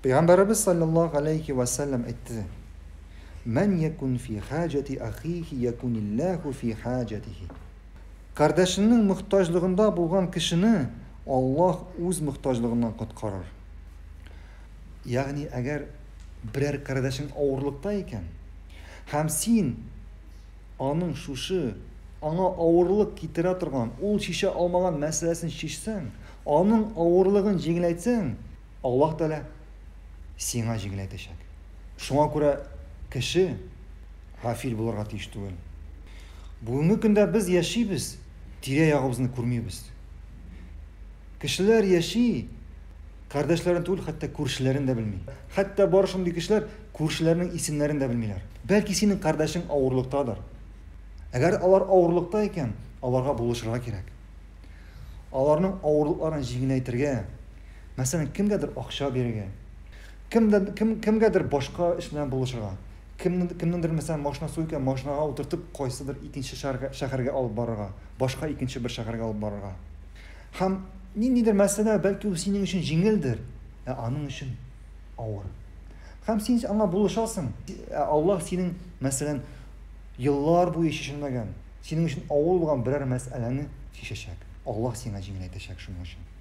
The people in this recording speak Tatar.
Peygamberimiz sallallahu aleyhi ve sellem etti. Men yekun fi haceti ahihi yekunillahu fi hacetihi. Kardeşinin muhtaçlığında bulgan kişini Allah öz muhtaçlığından kutkarır. Yani eğer birer kardeşin ağırlıkta iken, hem sen onun şuşu, ona ağırlık getire turgan, ol şişe almagan meselesini şişsen, onun ağırlığını jеңілейтсең, Allah Teala сиңа жеңілейтешек. Шуңа күрә кеше гафил булырга тиеш түгел. Бүгенге көндә без яшибез, тирә-ягыбызны күрмибез. Кешеләр яши, kardeşlerin түгел, хәтта күршеләрен дә белми. Хәтта бар шундый кешеләр күршеләрнең исемнәрен дә белмиләр. Бәлки синең кардәшең авырлыктадыр. Әгәр алар авырлыкта икән, аларга булышырга кирәк. Аларның авырлыкларын җиңеләйтергә, мәсәлән, кемгәдер акча бирергә, кемгәдер башка эш белән булышырга, кемнеңдер мәсәлән машина суйкан, машинага утыртып кайсыдыр икенче шәһәргә алып барырга, башка икенче бер шәһәргә алып барырга. Һәм ниндидер мәсьәлә бәлки ул синең өчен җиңелдер, аның өчен авыр. Һәм син аңа булышасың. Аллаһ синең мәсәлән еллар буе шешелмәгән, синең өчен авыр булган берәр мәсьәләне шешәчәк. Аллаһ сиңа җиңеләйтәчәк шуның өчен.